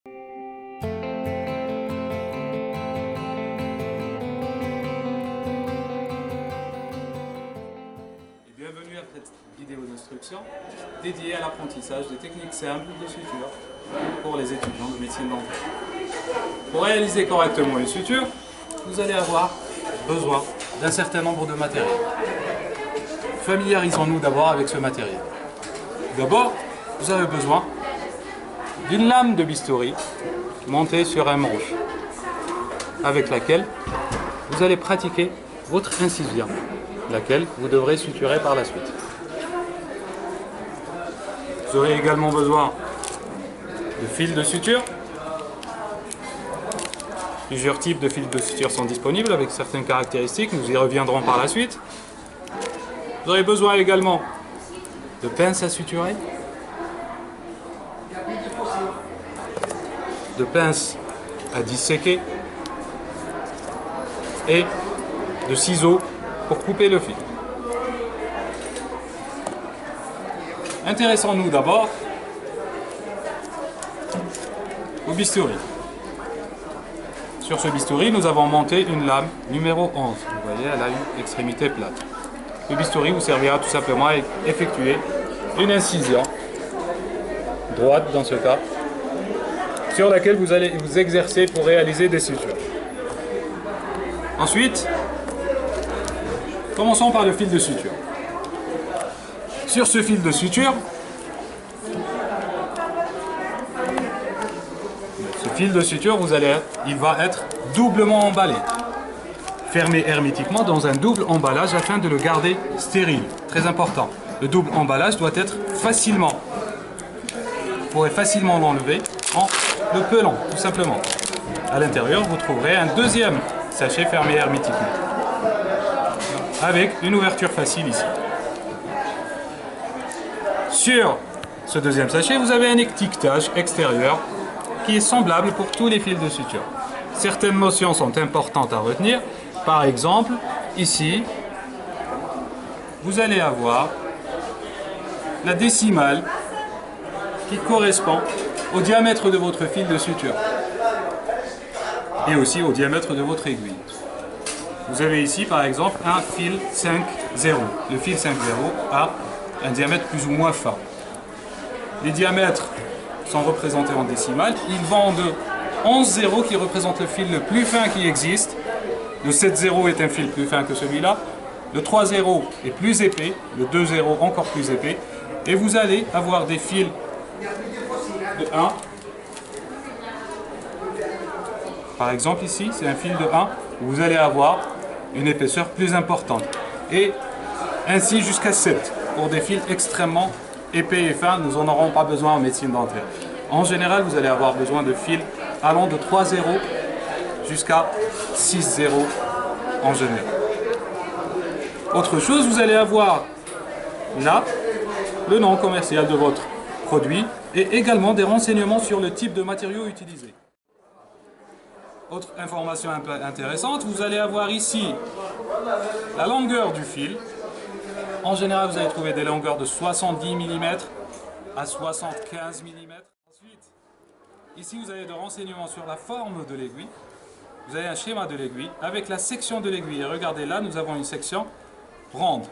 Bienvenue à cette vidéo d'instruction dédiée à l'apprentissage des techniques simples de suture pour les étudiants de médecine dentaire. Pour réaliser correctement une suture, vous allez avoir besoin d'un certain nombre de matériels. Familiarisons-nous d'abord avec ce matériel. D'abord, vous avez besoin d'une lame de bistouri montée sur un manche avec laquelle vous allez pratiquer votre incision, laquelle vous devrez suturer par la suite. Vous aurez également besoin de fils de suture. Plusieurs types de fils de suture sont disponibles avec certaines caractéristiques, nous y reviendrons par la suite. Vous aurez besoin également de pinces à suturer, de pinces à disséquer et de ciseaux pour couper le fil. Intéressons-nous d'abord au bistouri. Sur ce bistouri, nous avons monté une lame numéro 11. Vous voyez, elle a une extrémité plate. Le bistouri vous servira tout simplement à effectuer une incision droite dans ce cas, sur laquelle vous allez vous exercer pour réaliser des sutures. Ensuite, commençons par le fil de suture. Sur ce fil de suture, il va être doublement emballé, fermé hermétiquement dans un double emballage afin de le garder stérile. Très important. Le double emballage doit être facilement. Vous pourrez facilement l'enlever en le pelant, tout simplement. À l'intérieur, vous trouverez un deuxième sachet fermé hermétiquement, avec une ouverture facile ici. Sur ce deuxième sachet, vous avez un étiquetage extérieur qui est semblable pour tous les fils de suture. Certaines notions sont importantes à retenir. Par exemple, ici, vous allez avoir la décimale qui correspond au diamètre de votre fil de suture et aussi au diamètre de votre aiguille. Vous avez ici par exemple un fil 5,0. Le fil 5,0 a un diamètre plus ou moins fin. Les diamètres sont représentés en décimales. Ils vont de 11,0 qui représente le fil le plus fin qui existe. Le 7,0 est un fil plus fin que celui-là. Le 3,0 est plus épais. Le 2,0 encore plus épais. Et vous allez avoir des fils de 1. Par exemple ici, c'est un fil de 1 où vous allez avoir une épaisseur plus importante. Et ainsi jusqu'à 7. Pour des fils extrêmement épais et fins, nous n'en aurons pas besoin en médecine dentaire. En général, vous allez avoir besoin de fils allant de 3,0 jusqu'à 6,0 en général. Autre chose, vous allez avoir là le nom commercial de votre produit et également des renseignements sur le type de matériaux utilisés. Autre information un peu intéressante, vous allez avoir ici la longueur du fil. En général, vous allez trouver des longueurs de 70 mm à 75 mm. Ensuite, ici, vous avez des renseignements sur la forme de l'aiguille. Vous avez un schéma de l'aiguille avec la section de l'aiguille. Et regardez là, nous avons une section ronde.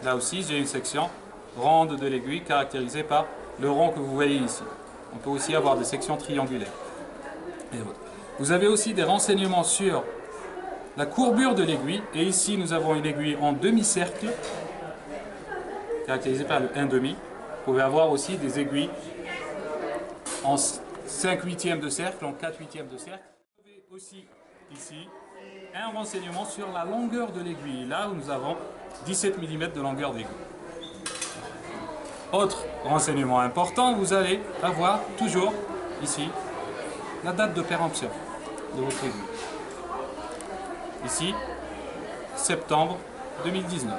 Là aussi, j'ai une section ronde de l'aiguille caractérisée par le rond que vous voyez ici. On peut aussi avoir des sections triangulaires. Et autres. Vous avez aussi des renseignements sur la courbure de l'aiguille. Et ici, nous avons une aiguille en demi-cercle, caractérisée par le 1,5. Vous pouvez avoir aussi des aiguilles en 5/8 de cercle, en 4/8 de cercle. Vous avez aussi ici un renseignement sur la longueur de l'aiguille. Là où nous avons 17 mm de longueur d'aiguille. Autre renseignement important, vous allez avoir toujours ici la date de péremption de votre aiguille. Ici, septembre 2019.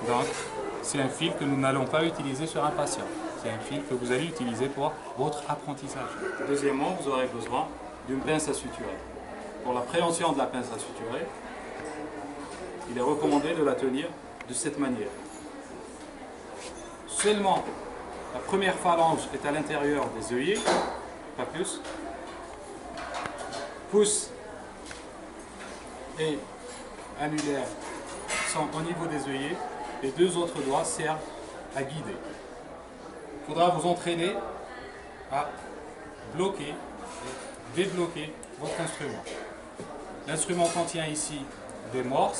Donc, c'est un fil que nous n'allons pas utiliser sur un patient. C'est un fil que vous allez utiliser pour votre apprentissage. Deuxièmement, vous aurez besoin d'une pince à suturer. Pour la préhension de la pince à suturer, il est recommandé de la tenir de cette manière. Seulement, la première phalange est à l'intérieur des œillets pas plus. Pouce et annulaire sont au niveau des œillets. Les deux autres doigts servent à guider. Il faudra vous entraîner à bloquer et débloquer votre instrument. L'instrument contient ici des morts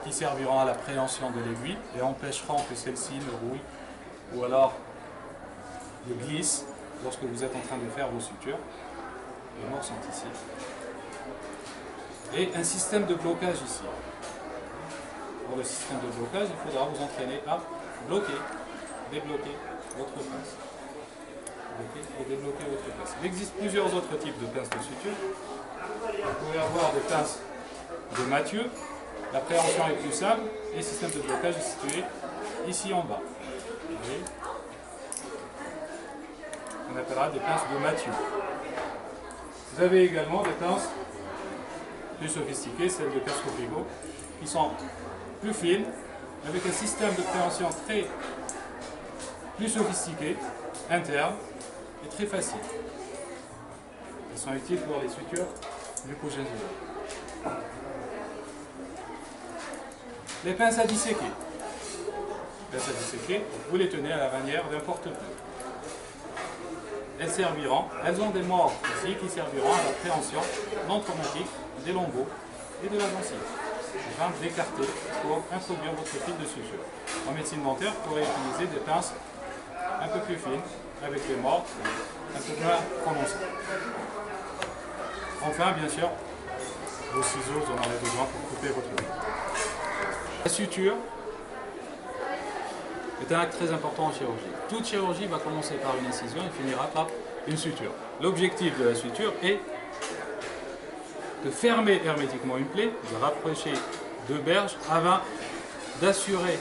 qui serviront à la préhension de l'aiguille et empêcheront que celle-ci ne rouille ou alors ne glisse lorsque vous êtes en train de faire vos sutures. Les morts sont ici. Et un système de blocage ici. Pour le système de blocage, il faudra vous entraîner à bloquer, débloquer votre pince. Bloquer et débloquer votre pince. Il existe plusieurs autres types de pinces de suture. Vous pouvez avoir des pinces de Mathieu. La préhension est plus simple et le système de blocage est situé ici en bas. Vous voyez ? On appellera des pinces de Mathieu. Vous avez également des pinces plus sophistiquées, celles de Castrofigo, qui sont plus fines, avec un système de préhension plus sophistiqué, interne et très facile. Elles sont utiles pour les sutures mucogénitales. Les pinces à disséquer. Les pinces à disséquer, vous les tenez à la manière d'un porte-plume. Elles ont des morts ici qui serviront à la préhension non traumatique des lambeaux et de la gencive, afin d'écarter pour introduire votre fil de suture. En médecine dentaire, vous pourrez utiliser des pinces un peu plus fines, avec des morts un peu moins prononcées. Enfin, bien sûr, vos ciseaux, vous en aurez besoin pour couper votre vie. La suture est un acte très important en chirurgie. Toute chirurgie va commencer par une incision et finira par une suture. L'objectif de la suture est de fermer hermétiquement une plaie, de rapprocher deux berges afin d'assurer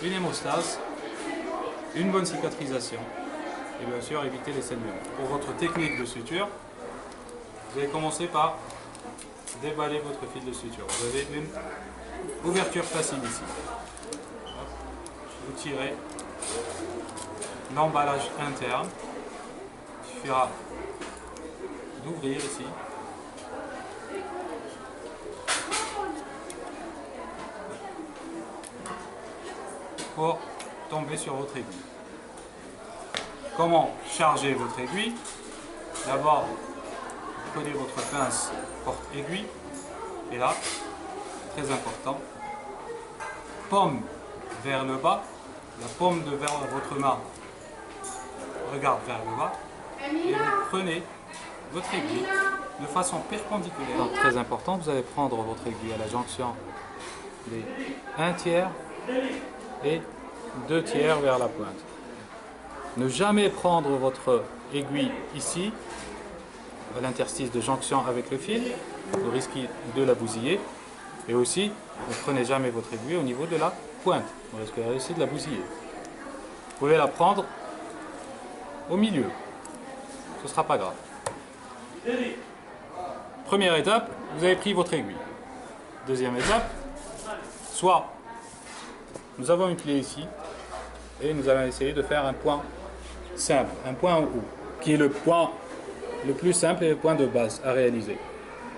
une hémostase, une bonne cicatrisation et bien sûr éviter les saignements. Pour votre technique de suture, vous allez commencer par déballer votre fil de suture. Vous avez une ouverture facile ici. Vous tirez l'emballage interne. Il suffira d'ouvrir ici. Pour tomber sur votre aiguille. Comment charger votre aiguille? D'abord, prenez votre pince porte-aiguille et là, très important, paume vers le bas, la paume de votre main regarde vers le bas et vous prenez votre aiguille de façon perpendiculaire. Donc, très important, vous allez prendre votre aiguille à la jonction des 1/3 et 2/3 vers la pointe. Ne jamais prendre votre aiguille ici, à l'interstice de jonction avec le fil, vous risquez de la bousiller. Et aussi, ne prenez jamais votre aiguille au niveau de la pointe, vous risquerez aussi de la bousiller. Vous pouvez la prendre au milieu, ce ne sera pas grave. Première étape, vous avez pris votre aiguille. Deuxième étape, soit nous avons une plaie ici et nous allons essayer de faire un point simple, un point en haut, qui est le point le plus simple et le point de base à réaliser.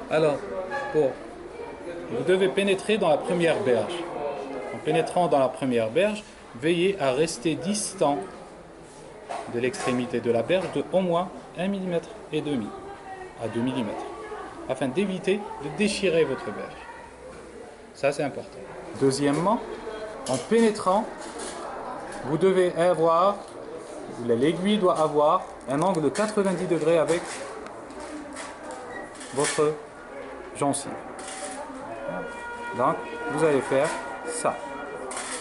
Alors, vous devez pénétrer dans la première berge. En pénétrant dans la première berge, veillez à rester distant de l'extrémité de la berge de au moins 1,5 mm à 2 mm, afin d'éviter de déchirer votre berge. Ça, c'est important. Deuxièmement, en pénétrant, vous devez avoir, l'aiguille doit avoir un angle de 90 degrés avec votre gencive. Donc, vous allez faire ça,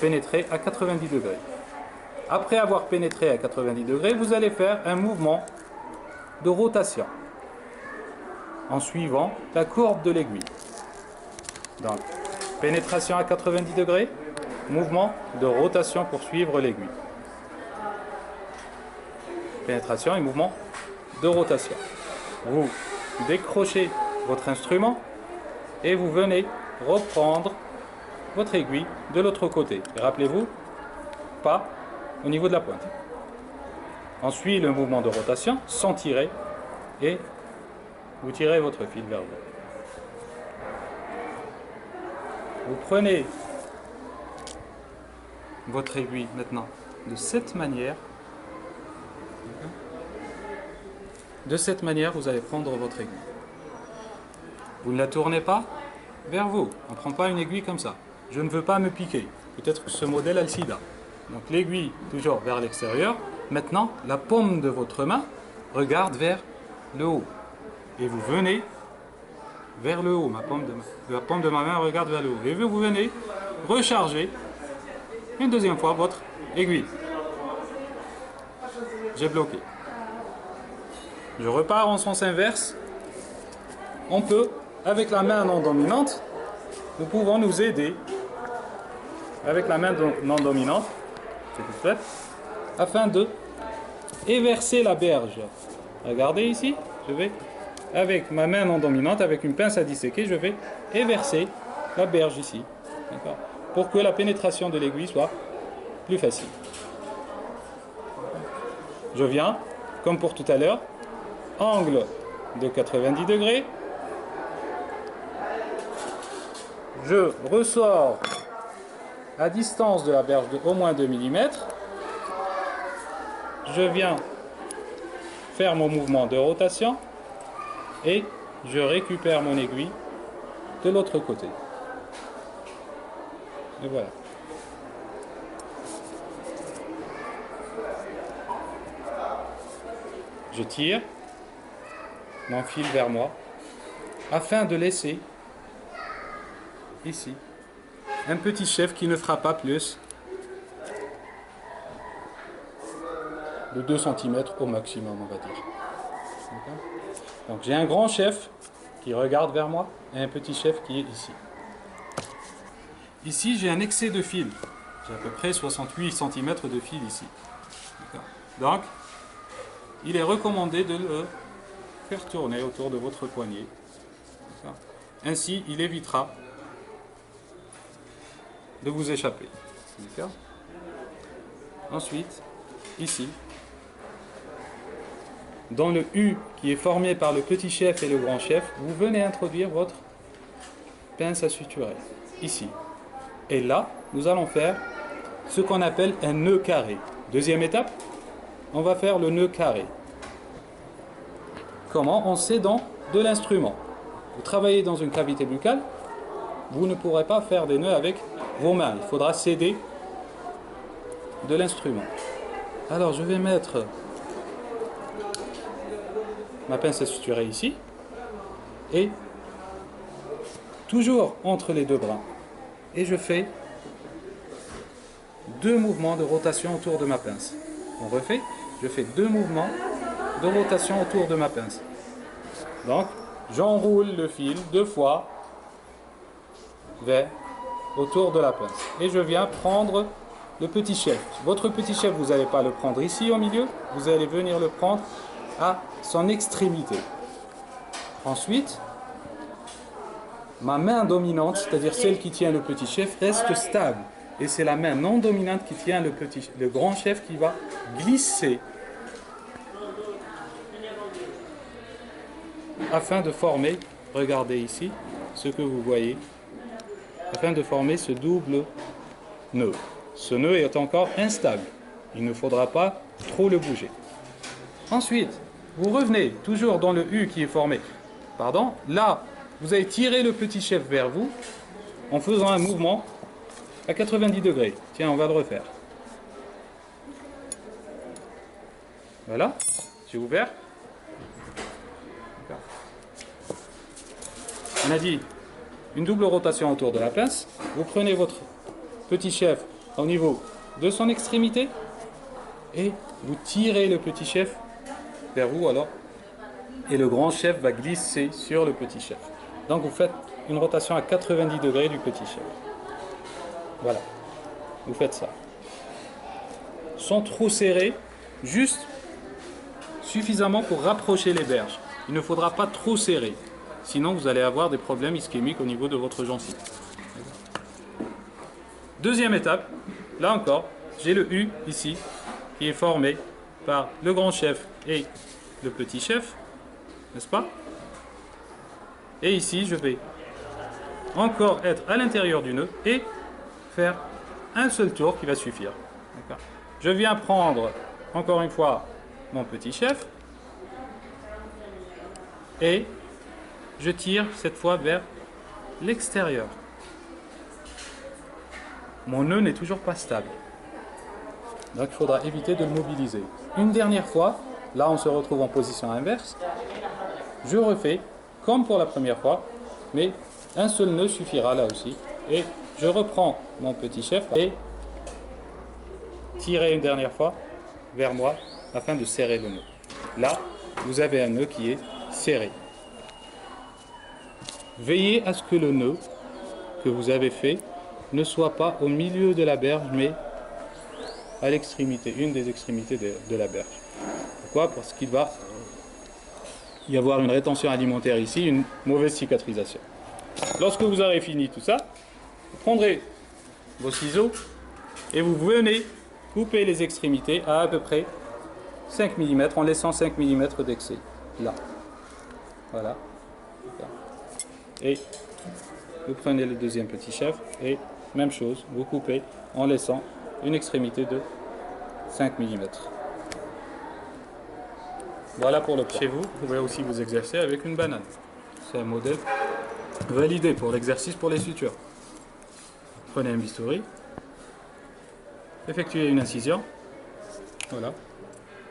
pénétrer à 90 degrés. Après avoir pénétré à 90 degrés, vous allez faire un mouvement de rotation en suivant la courbe de l'aiguille. Donc, pénétration à 90 degrés, mouvement de rotation pour suivre l'aiguille. Pénétration et mouvement de rotation. Vous décrochez votre instrument et vous venez reprendre votre aiguille de l'autre côté. Rappelez-vous, pas au niveau de la pointe. On suit le mouvement de rotation sans tirer et vous tirez votre fil vers vous. Vous prenez votre aiguille maintenant de cette manière. De cette manière, vous allez prendre votre aiguille. Vous ne la tournez pas vers vous. On ne prend pas une aiguille comme ça. Je ne veux pas me piquer. Peut-être que ce modèle a le sida. Donc l'aiguille toujours vers l'extérieur. Maintenant, la paume de votre main regarde vers le haut. Et vous venez vers le haut. La paume de ma main regarde vers le haut. Et vous venez recharger une deuxième fois votre aiguille. J'ai bloqué. Je repars en sens inverse. On peut, avec la main non dominante, nous pouvons nous aider avec la main non dominante, c'est tout fait, afin de éverser la berge. Regardez ici, je vais, avec ma main non dominante, avec une pince à disséquer, je vais éverser la berge ici, pour que la pénétration de l'aiguille soit plus facile. Je viens, comme pour tout à l'heure, angle de 90 degrés. Je ressors à distance de la berge de au moins 2 mm. Je viens faire mon mouvement de rotation et je récupère mon aiguille de l'autre côté. Et voilà. Je tire mon fil vers moi afin de laisser ici un petit chef qui ne fera pas plus de 2 cm au maximum, on va dire. Donc j'ai un grand chef qui regarde vers moi et un petit chef qui est ici. Ici j'ai un excès de fil. J'ai à peu près 68 cm de fil ici. Donc il est recommandé de le faire tourner autour de votre poignet. Ainsi, il évitera de vous échapper. Ensuite, ici, dans le U qui est formé par le petit chef et le grand chef, vous venez introduire votre pince à suturer. Ici. Et là, nous allons faire ce qu'on appelle un nœud carré. Deuxième étape, on va faire le nœud carré. Comment? En s'aidant de l'instrument. Vous travaillez dans une cavité buccale, vous ne pourrez pas faire des nœuds avec vos mains. Il faudra s'aider de l'instrument. Alors je vais mettre ma pince à suturer ici et toujours entre les deux bras. Et je fais 2 mouvements de rotation autour de ma pince. On refait, je fais 2 mouvements de rotation autour de ma pince. Donc, j'enroule le fil 2 fois autour de la pince. Et je viens prendre le petit chef. Votre petit chef, vous n'allez pas le prendre ici au milieu, vous allez venir le prendre à son extrémité. Ensuite, ma main dominante, c'est-à-dire celle qui tient le petit chef, reste stable. Et c'est la main non dominante qui tient le grand chef qui va glisser afin de former, regardez ici, ce que vous voyez, afin de former ce double nœud. Ce nœud est encore instable. Il ne faudra pas trop le bouger. Ensuite, vous revenez toujours dans le U qui est formé. Pardon, là, vous allez tirer le petit chef vers vous en faisant un mouvement à 90 degrés. Tiens, on va le refaire. Voilà, j'ai ouvert. On a dit une double rotation autour de la pince. Vous prenez votre petit chef au niveau de son extrémité et vous tirez le petit chef vers vous alors et le grand chef va glisser sur le petit chef. Donc vous faites une rotation à 90 degrés du petit chef. Voilà, vous faites ça. Sans trop serrer, juste suffisamment pour rapprocher les berges. Il ne faudra pas trop serrer, sinon vous allez avoir des problèmes ischémiques au niveau de votre gencive. Deuxième étape, là encore, j'ai le U ici, qui est formé par le grand chef et le petit chef. n'est-ce pas? Et ici, je vais encore être à l'intérieur du nœud et faire un seul tour qui va suffire. Je viens prendre encore une fois mon petit chef et je tire cette fois vers l'extérieur. Mon nœud n'est toujours pas stable, donc il faudra éviter de le mobiliser. Une dernière fois, là on se retrouve en position inverse. Je refais comme pour la première fois, mais un seul nœud suffira là aussi. Et je reprends mon petit chef et tirer une dernière fois vers moi afin de serrer le nœud. Là, vous avez un nœud qui est serré. Veillez à ce que le nœud que vous avez fait ne soit pas au milieu de la berge, mais à l'extrémité, une des extrémités de la berge. Pourquoi? Parce qu'il va y avoir une rétention alimentaire ici, une mauvaise cicatrisation. Lorsque vous aurez fini tout ça, vous prendrez vos ciseaux et vous venez couper les extrémités à peu près 5 mm en laissant 5 mm d'excès. Là. Voilà. Et vous prenez le deuxième petit chef et même chose, vous coupez en laissant une extrémité de 5 mm. Voilà pour le point. Chez vous, vous pouvez aussi vous exercer avec une banane. C'est un modèle validé pour l'exercice pour les sutures. Prenez un bistouri, effectuez une incision, voilà,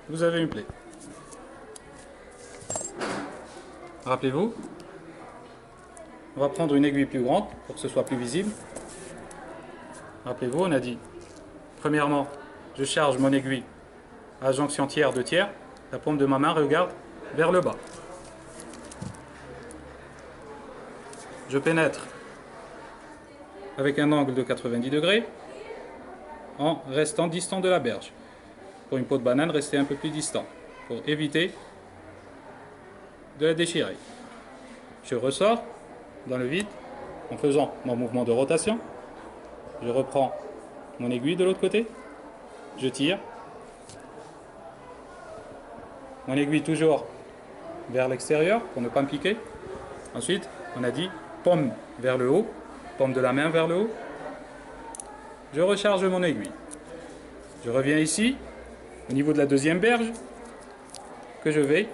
vous avez une plaie. Rappelez-vous, on va prendre une aiguille plus grande pour que ce soit plus visible. Rappelez-vous, on a dit, premièrement, je charge mon aiguille à jonction tiers de tiers, la paume de ma main regarde vers le bas. Je pénètre avec un angle de 90 degrés en restant distant de la berge. Pour une peau de banane, restez un peu plus distant pour éviter de la déchirer. Je ressors dans le vide en faisant mon mouvement de rotation. Je reprends mon aiguille de l'autre côté. Je tire. Mon aiguille toujours vers l'extérieur pour ne pas me piquer. Ensuite, on a dit paume vers le haut, paume de la main vers le haut. Je recharge mon aiguille. Je reviens ici, au niveau de la deuxième berge, que je vais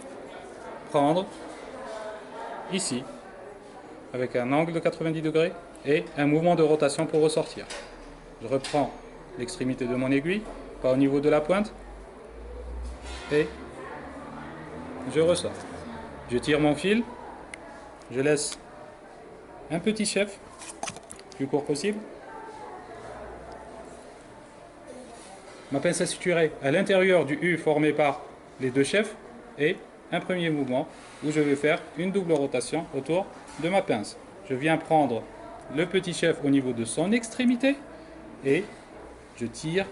prendre ici, avec un angle de 90 degrés et un mouvement de rotation pour ressortir. Je reprends l'extrémité de mon aiguille, pas au niveau de la pointe, et je ressors. Je tire mon fil, je laisse un petit chef, plus court possible. Ma pince à suturer à l'intérieur du U formé par les deux chefs et un premier mouvement où je vais faire une double rotation autour de ma pince. Je viens prendre le petit chef au niveau de son extrémité et je tire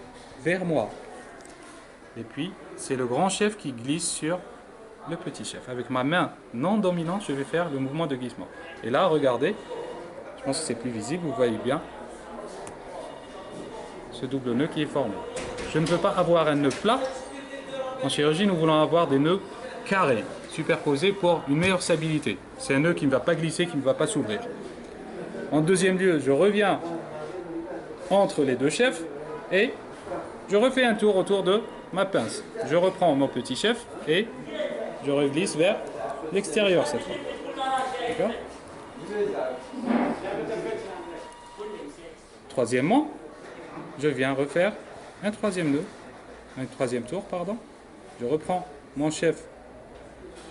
vers moi. Et puis, c'est le grand chef qui glisse sur le petit chef. Avec ma main non dominante, je vais faire le mouvement de glissement. Et là, regardez, je pense que c'est plus visible, vous voyez bien ce double nœud qui est formé. Je ne peux pas avoir un nœud plat. En chirurgie, nous voulons avoir des nœuds carrés, superposés pour une meilleure stabilité. C'est un nœud qui ne va pas glisser, qui ne va pas s'ouvrir. En deuxième lieu, je reviens entre les deux chefs et je refais un tour autour de ma pince. Je reprends mon petit chef et je reglisse vers l'extérieur cette fois. D'accord ? Troisièmement, je viens refaire un troisième nœud, un troisième tour, pardon. Je reprends mon chef,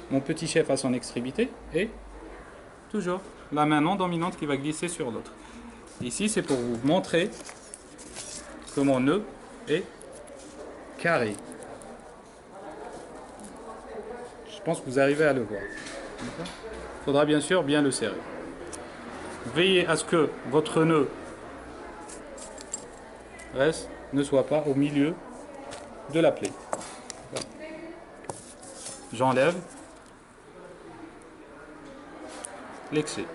mon petit chef à son extrémité et toujours la main non dominante qui va glisser sur l'autre. Ici, c'est pour vous montrer que mon nœud est carré. Je pense que vous arrivez à le voir. Il faudra bien sûr bien le serrer. Veillez à ce que votre nœud ne soit pas au milieu de la plaie. J'enlève l'excès.